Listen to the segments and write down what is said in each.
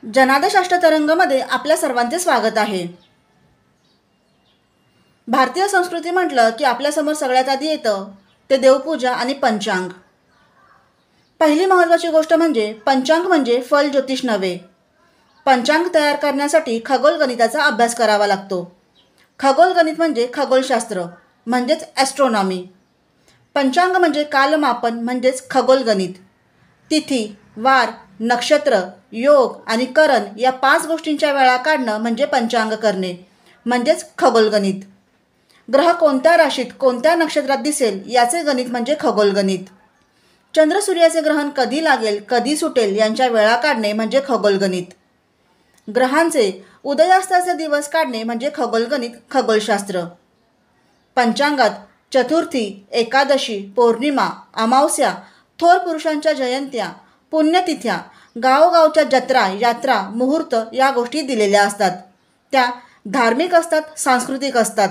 जनादेश अष्टतरंगमध्ये आपल्या सर्वांचे स्वागत आहे। भारतीय संस्कृती म्हटलं की आपल्यासमोर सगळ्यात आधी येतं ते देवपूजा आणि पंचांग। पहिली महत्त्वाची गोष्ट म्हणजे पंचांग म्हणजे फल ज्योतिष नव्हे। पंचांग तयार करण्यासाठी खगोलगणिताचा अभ्यास करावा लागतो। खगोलगणित म्हणजे खगोलशास्त्र म्हणजेच ॲस्ट्रॉनॉमी। पंचांग म्हणजे कालमापन म्हणजेच खगोलगणित। तिथी, वार, नक्षत्र, योग आणि करण या 5 गोष्टींच्या वेळा काढणं म्हणजे पंचांग करणे म्हणजेच खगोलगणित। ग्रह कोणत्या राशीत कोणत्या नक्षत्रात दिसेल याचे गणित म्हणजे खगोलगणित। चंद्र सूर्याचे ग्रहण कधी लागेल कधी सुटेल यांच्या वेळा काढणे म्हणजे खगोलगणित। ग्रहांचे उदयास्ताचे दिवस काढणे म्हणजे खगोलगणित खगोलशास्त्र। पंचांगात चतुर्थी, एकादशी, पौर्णिमा, अमावस्या, थोर पुरुषांच्या जयंत्या, पुण्यतिथ्या, गावोगावच्या जत्रा, यात्रा, मुहूर्त या गोष्टी दिलेल्या असतात। त्या धार्मिक असतात, सांस्कृतिक असतात।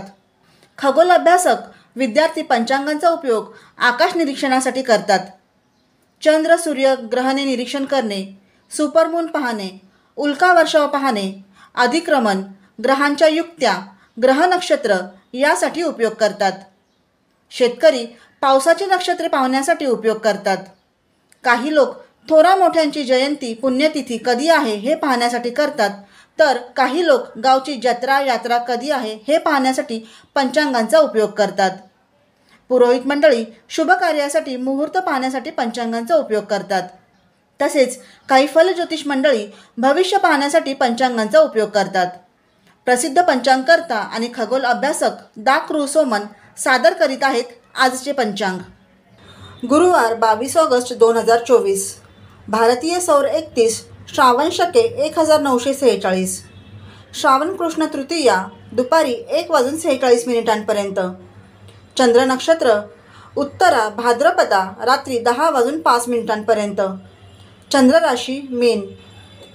खगोल अभ्यासक विद्यार्थी पंचांगांचा उपयोग आकाश निरीक्षणासाठी करतात। चंद्र सूर्य ग्रहणे निरीक्षण करणे, सुपरमून पाहणे, उल्का वर्षाव पाहणे, अधिक्रमण, ग्रहांच्या युक्त्या, ग्रह नक्षत्र यासाठी उपयोग करतात। शेतकरी पावसाची नक्षत्रे पाहण्यासाठी उपयोग करतात। काही लोक थोरा मोठ्यांची जयंती पुण्यतिथी कधी आहे हे पाहण्यासाठी करतात, तर काही लोक गावची जत्रा यात्रा कधी आहे हे पाहण्यासाठी पंचांगांचा उपयोग करतात। पुरोहित मंडळी शुभ कार्यासाठी मुहूर्त पाहण्यासाठी पंचांगांचा उपयोग करतात। तसेच काही फलज्योतिष मंडळी भविष्य पाहण्यासाठी पंचांगांचा उपयोग करतात। प्रसिद्ध पंचांगकर्ता आणि खगोल अभ्यासक डॉ. कृ. सोमन सादर करीत आहेत आजचे पंचांग। गुरुवार 22 ऑगस्ट 2024, भारतीय सौर 31, श्रावण शके 1946, श्रावण कृष्ण तृतीया दुपारी 1:46 चंद्र नक्षत्र उत्तरा भाद्रपदा रात्री 10:05 चंद्र राशी मीन,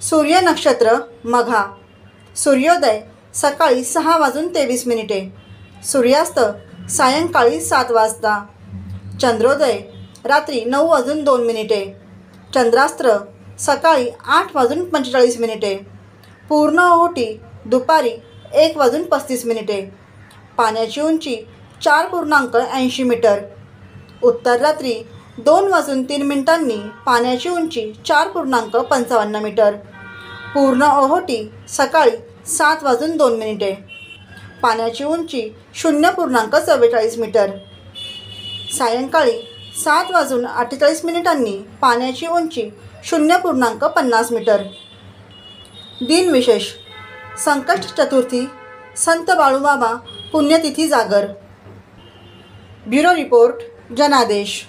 सूर्य नक्षत्र मघा, सूर्योदय सकाळी 6:23, सूर्यास्त सायंकाळी 7 वाजता, चंद्रोदय रात्री 9:02, चंद्रास्त्र सकाळी 8:45, पूर्ण ओहोटी दुपारी 1:35, पाण्याची उंची 4.80 मीटर, उत्तर रात्री 2:03 पाण्याची उंची 4.55 मीटर, पूर्ण ओहोटी सकाळी 7:02, पाण्याची उंची 0.44 मीटर, सायंकाळी 7:48 पाण्याची उंची 0.50 मीटर। दिनविशेष: संकष्ट चतुर्थी, संत बाळूमामा पुण्यतिथी जागर। ब्युरो रिपोर्ट, जनादेश।